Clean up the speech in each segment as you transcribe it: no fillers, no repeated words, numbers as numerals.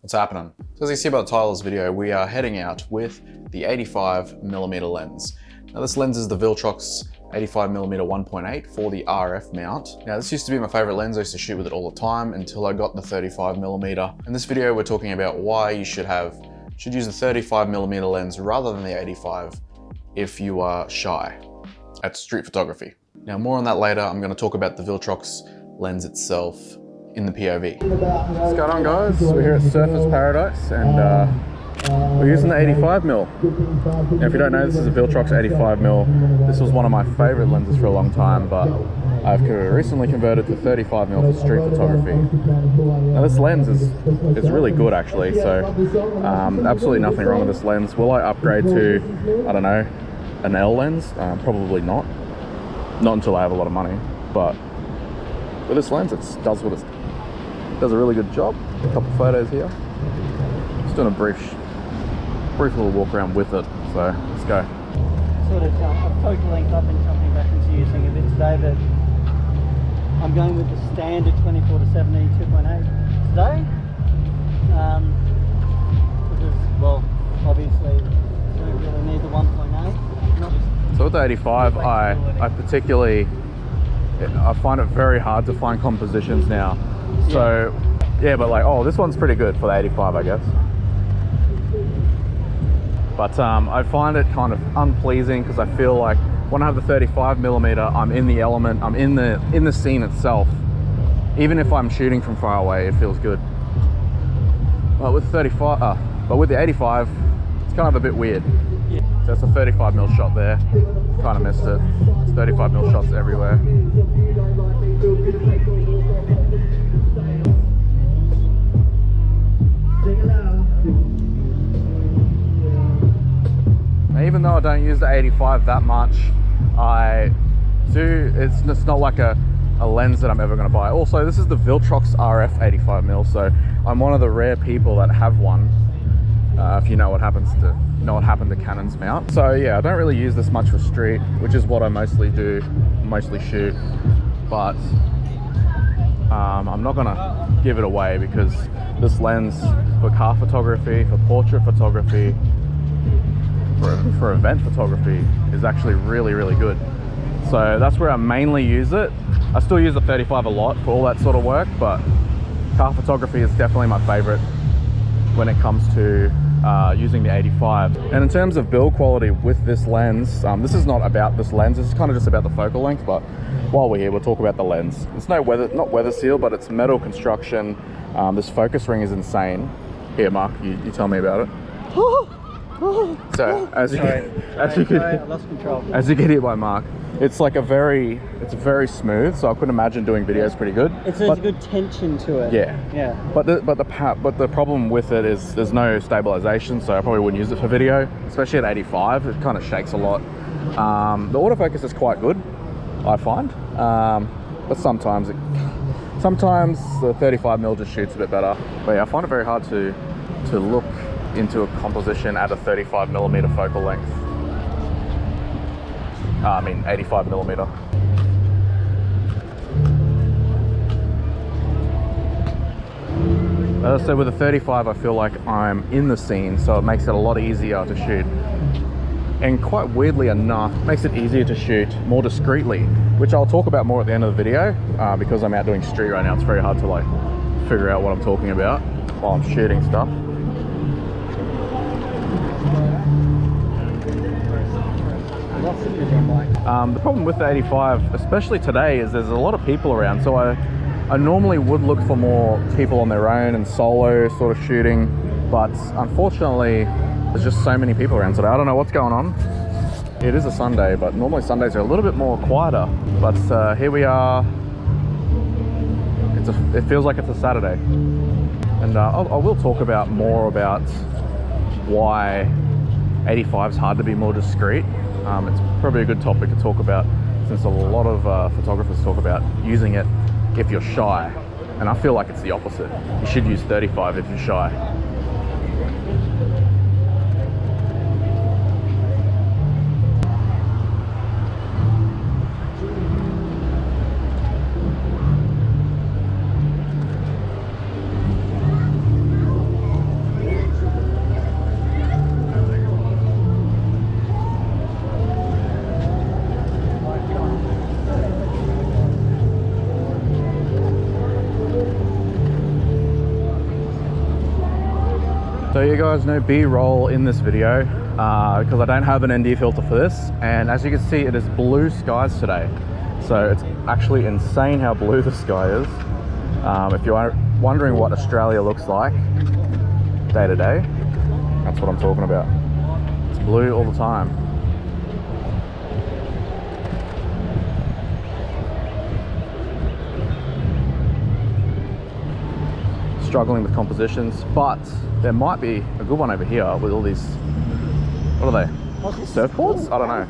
What's happening? So as you see by the title of this video, we are heading out with the 85mm lens. Now this lens is the Viltrox 85mm 1.8 for the RF mount. Now this used to be my favorite lens. I used to shoot with it all the time until I got the 35mm. In this video, we're talking about why you should use the 35mm lens rather than the 85 if you are shy at street photography. Now more on that later. I'm going to talk about the Viltrox lens itself in the POV. What's going on, guys? We're here at Surfer's Paradise and we're using the 85mm. Now if you don't know, this is a Viltrox 85mm. This was one of my favorite lenses for a long time, but I've recently converted to 35mm for street photography. Now this lens is really good actually, so absolutely nothing wrong with this lens. Will I upgrade to, I don't know, an L lens? Probably not. Not until I have a lot of money, but with this lens, it does a really good job. A couple of photos here. Just doing a brief little walk around with it. So let's go. Sort of a focal length I've been jumping back into using a bit today, but I'm going with the standard 24 to 70 2.8 today. Because, well, obviously we don't really need the 1.8. So with the 85, I particularly, I find it very hard to find compositions now. So yeah, but like, oh, this one's pretty good for the 85, I guess. But I find it kind of unpleasing because I feel like when I have the 35mm, I'm in the element, I'm in the scene itself. Even if I'm shooting from far away, it feels good. But with the 85, it's kind of a bit weird. Yeah. So it's a 35mm shot there. Kind of missed it. It's 35mm shots everywhere. Now, even though I don't use the 85 that much, it's not like a lens that I'm ever going to buy. Also, this is the Viltrox RF 85mm, so I'm one of the rare people that have one. If you know what happened to Canon's mount. So yeah, I don't really use this much for street, which is what I mostly shoot. But I'm not gonna give it away because this lens for car photography, for portrait photography, for event photography is actually really, really good. So that's where I mainly use it. I still use the 35 a lot for all that sort of work, but car photography is definitely my favorite when it comes to using the 85. And in terms of build quality with this lens, this is not about this lens, this is kind of just about the focal length, but while we're here, we'll talk about the lens. It's not weather seal, but it's metal construction. This focus ring is insane. Here, Mark, you tell me about it. So as you can hear by Mark, it's like it's very smooth, so I couldn't imagine doing videos pretty good. There's a good tension to it. Yeah. But the problem with it is there's no stabilization, so I probably wouldn't use it for video, especially at 85. It kind of shakes a lot. The autofocus is quite good, I find, but sometimes the 35mm just shoots a bit better. But yeah, I find it very hard to look into a composition at a 35mm focal length. I mean 85mm. As I said, with a 35, I feel like I'm in the scene, so it makes it a lot easier to shoot. And quite weirdly enough, it makes it easier to shoot more discreetly, which I'll talk about more at the end of the video, because I'm out doing street right now. It's very hard to like figure out what I'm talking about while I'm shooting stuff. The problem with the 85, especially today, is there's a lot of people around. So I normally would look for more people on their own and solo sort of shooting, but unfortunately there's just so many people around today. I don't know what's going on. It is a Sunday, but normally Sundays are a little bit more quieter. But here we are. It feels like it's a Saturday. And I will talk about more about why 85 is hard to be more discreet. It's probably a good topic to talk about since a lot of photographers talk about using it if you're shy. And I feel like it's the opposite. You should use 35 if you're shy. So you guys know B-roll in this video because I don't have an ND filter for this, and as you can see it is blue skies today. So it's actually insane how blue the sky is. If you're wondering what Australia looks like day to day, that's what I'm talking about. It's blue all the time. Struggling with compositions, but there might be a good one over here with all these, what are they? Surfboards? I don't know.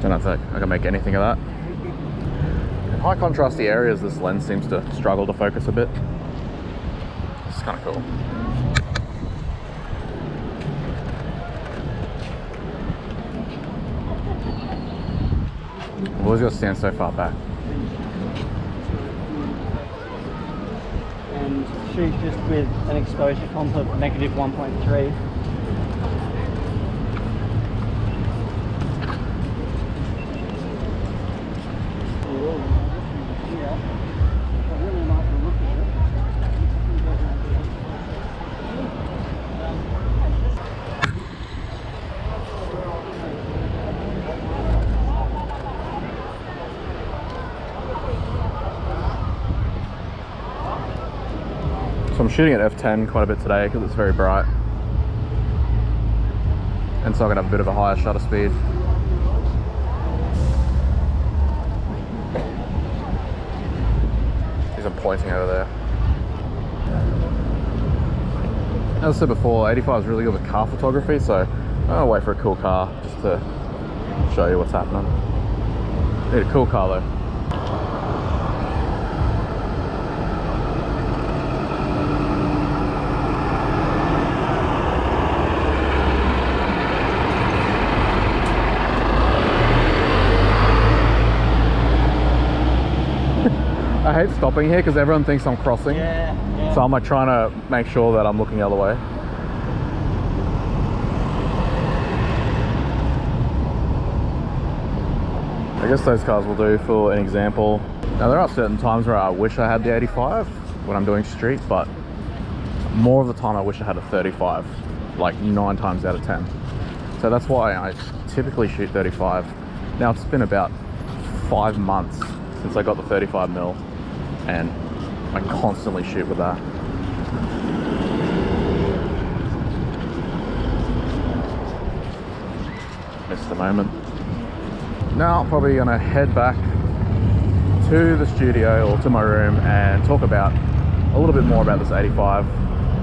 Don't know if I can make anything of that. In high contrasty areas, this lens seems to struggle to focus a bit. It's kind of cool. I've always got to stand so far back. And shoot just with an exposure comp of -1.3. So I'm shooting at f10 quite a bit today because it's very bright, and so I'm gonna have a bit of a higher shutter speed. I'm pointing over there. As I said before, 85 is really good with car photography, so I'll wait for a cool car just to show you what's happening. Need a cool car though. I hate stopping here because everyone thinks I'm crossing. Yeah. So I'm like trying to make sure that I'm looking the other way. I guess those cars will do for an example. Now there are certain times where I wish I had the 85 when I'm doing street, but more of the time I wish I had a 35, like 9 times out of 10. So that's why I typically shoot 35. Now it's been about 5 months since I got the 35mm, and I constantly shoot with that. Missed the moment. Now I'm probably gonna head back to the studio or to my room and talk about a little bit more about this 85.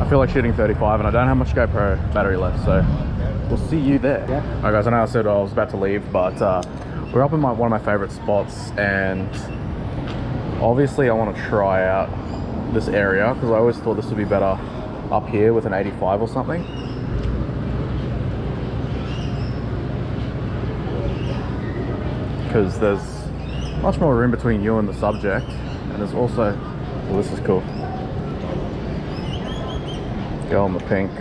I feel like shooting 35 and I don't have much GoPro battery left, so we'll see you there. Yeah. Alright guys, I know I said I was about to leave, but we're up in one of my favorite spots, and obviously I want to try out this area because I always thought this would be better up here with an 85 or something. Because there's much more room between you and the subject, and there's also, well, this is cool. Girl in the pink.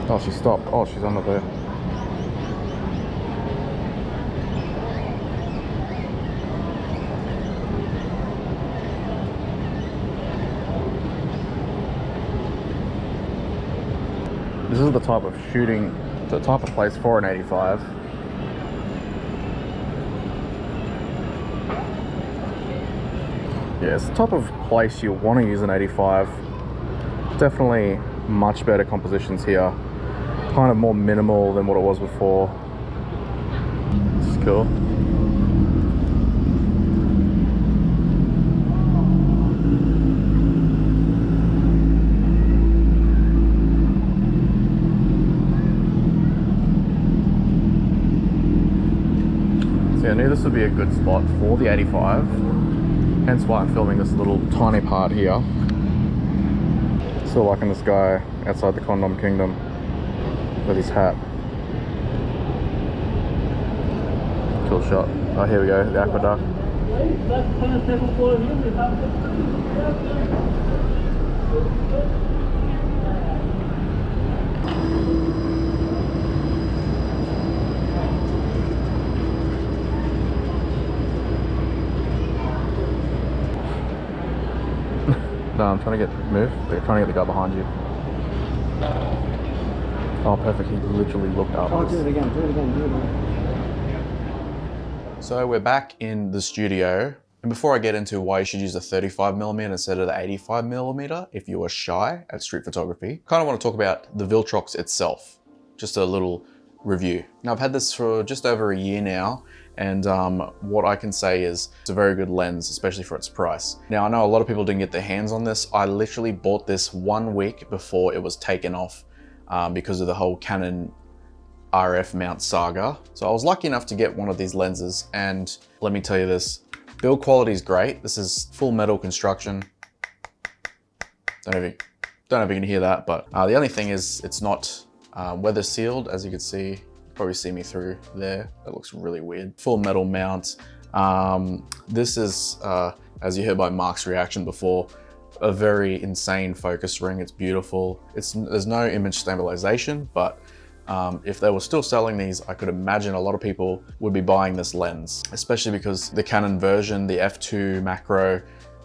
Oh, she stopped. Oh, she's under there. This is the type of shooting, the type of place for an 85. Yeah, it's the type of place you want to use an 85. Definitely much better compositions here. Kind of more minimal than what it was before. This is cool. I knew this would be a good spot for the 85, hence why I'm filming this little tiny part here. Still liking this guy outside the Condom Kingdom with his hat. Cool shot. Oh, here we go, the aqueduct. I'm trying to move. They're trying to get the guy behind you. Oh, perfect. He literally looked up. Oh, do it again, do it again, do it again. So we're back in the studio. And before I get into why you should use a 35mm instead of the 85mm if you are shy at street photography, I kind of want to talk about the Viltrox itself. Just a little review. Now I've had this for just over a year now, and what I can say is it's a very good lens, especially for its price. Now I know a lot of people didn't get their hands on this. I literally bought this 1 week before it was taken off because of the whole Canon RF mount saga. So I was lucky enough to get one of these lenses, and let me tell you this, build quality is great. This is full metal construction. Don't know if you can hear that, but the only thing is it's not weather sealed, as you can see. You probably see me through there. That looks really weird. Full metal mount. This is, as you heard by Mark's reaction before, a very insane focus ring. It's beautiful. There's no image stabilization, but if they were still selling these, I could imagine a lot of people would be buying this lens, especially because the Canon version, the f2 macro,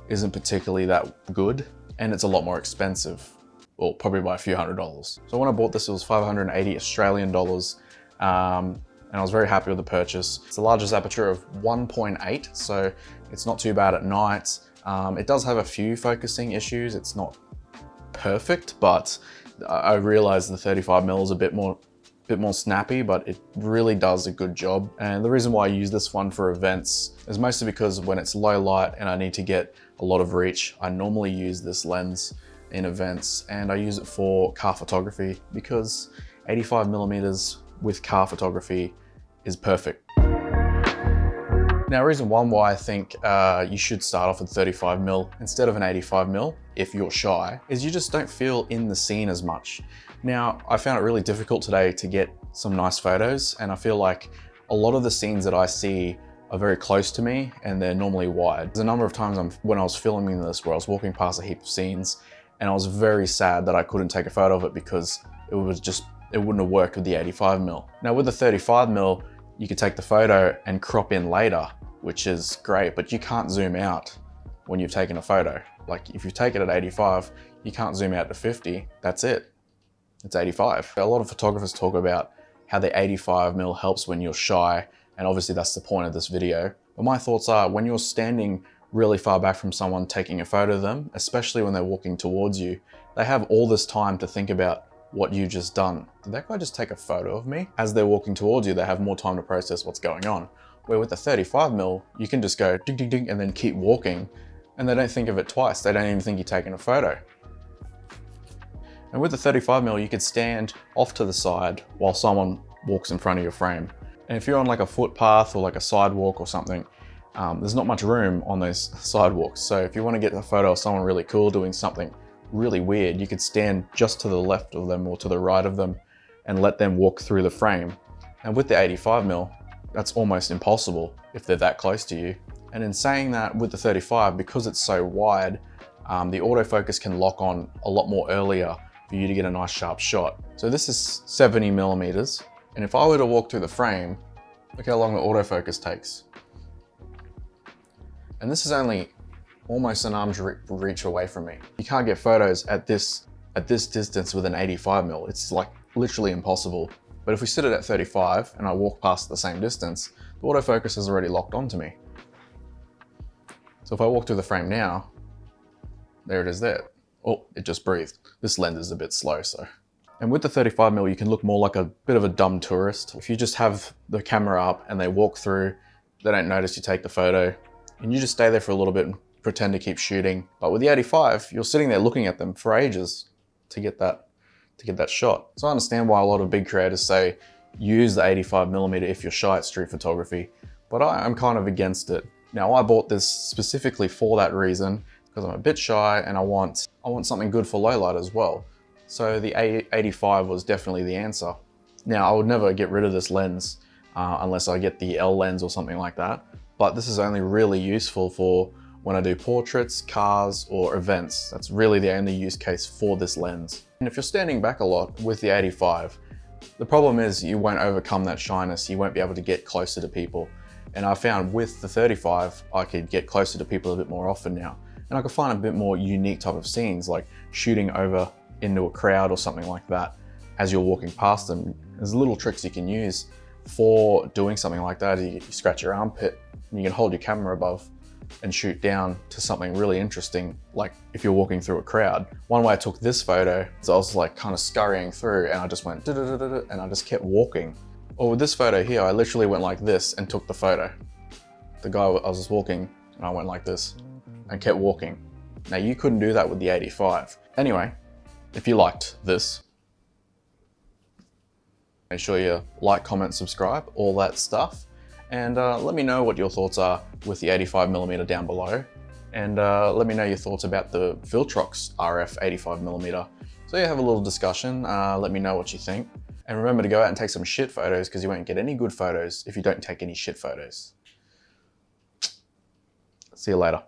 isn't particularly that good, and it's a lot more expensive. Well, probably by a few $100s. So when I bought this, it was 580 Australian dollars, and I was very happy with the purchase. It's the largest aperture of 1.8, so it's not too bad at night. It does have a few focusing issues. It's not perfect, but I realize the 35mm is a bit more snappy, but it really does a good job. And the reason why I use this one for events is mostly because when it's low light and I need to get a lot of reach, I normally use this lens in events, and I use it for car photography because 85mm with car photography is perfect. Now, reason one why I think you should start off with 35mm instead of an 85mm if you're shy is you just don't feel in the scene as much. Now, I found it really difficult today to get some nice photos, and I feel like a lot of the scenes that I see are very close to me and they're normally wide. There's a number of times when I was filming this where I was walking past a heap of scenes and I was very sad that I couldn't take a photo of it because it wouldn't have worked with the 85mm. Now with the 35mm, you could take the photo and crop in later, which is great, but you can't zoom out when you've taken a photo. Like if you take it at 85, you can't zoom out to 50, that's it. It's 85. A lot of photographers talk about how the 85mm helps when you're shy, and obviously that's the point of this video. But my thoughts are, when you're standing really far back from someone taking a photo of them, especially when they're walking towards you, they have all this time to think about what you just done. Did that guy just take a photo of me? As they're walking towards you, they have more time to process what's going on. Where with the 35mm, you can just go ding, ding, ding, and then keep walking, and they don't think of it twice. They don't even think you're taking a photo. And with the 35mm, you could stand off to the side while someone walks in front of your frame. And if you're on like a footpath or like a sidewalk or something, there's not much room on those sidewalks. So if you want to get a photo of someone really cool doing something really weird, you could stand just to the left of them or to the right of them and let them walk through the frame. And with the 85mm, that's almost impossible if they're that close to you. And in saying that, with the 35, because it's so wide, the autofocus can lock on a lot more earlier for you to get a nice sharp shot. So this is 70mm, and if I were to walk through the frame, look how long the autofocus takes. And this is only almost an arm's reach away from me. You can't get photos at this distance with an 85mm. It's like literally impossible. But if we sit it at 35 and I walk past the same distance, the autofocus is already locked onto me. So if I walk through the frame now, there it is there. Oh, it just breathed. This lens is a bit slow, so. And with the 35mm, you can look more like a bit of a dumb tourist. If you just have the camera up and they walk through, they don't notice you take the photo, and you just stay there for a little bit and pretend to keep shooting. But with the 85, you're sitting there looking at them for ages to get that shot. So I understand why a lot of big creators say use the 85mm if you're shy at street photography, but I'm kind of against it. Now I bought this specifically for that reason, because I'm a bit shy and I want something good for low light as well. So the 85 was definitely the answer. Now I would never get rid of this lens unless I get the L lens or something like that. But this is only really useful for when I do portraits, cars, or events. That's really the only use case for this lens. And if you're standing back a lot with the 85, the problem is you won't overcome that shyness. You won't be able to get closer to people. And I found with the 35, I could get closer to people a bit more often now. and I could find a bit more unique type of scenes, like shooting over into a crowd or something like that as you're walking past them. There's little tricks you can use for doing something like that. You scratch your armpit and you can hold your camera above and shoot down to something really interesting, like if you're walking through a crowd. One way I took this photo is I was like kind of scurrying through and I just went and I just kept walking. Or with this photo here, I literally went like this and took the photo. The guy, I was just walking and I went like this and kept walking. Now you couldn't do that with the 85. Anyway, if you liked this, make sure you like, comment, subscribe, all that stuff. And let me know what your thoughts are with the 85mm down below. And let me know your thoughts about the Viltrox RF 85mm. So yeah, have a little discussion, let me know what you think. And remember to go out and take some shit photos, because you won't get any good photos if you don't take any shit photos. See you later.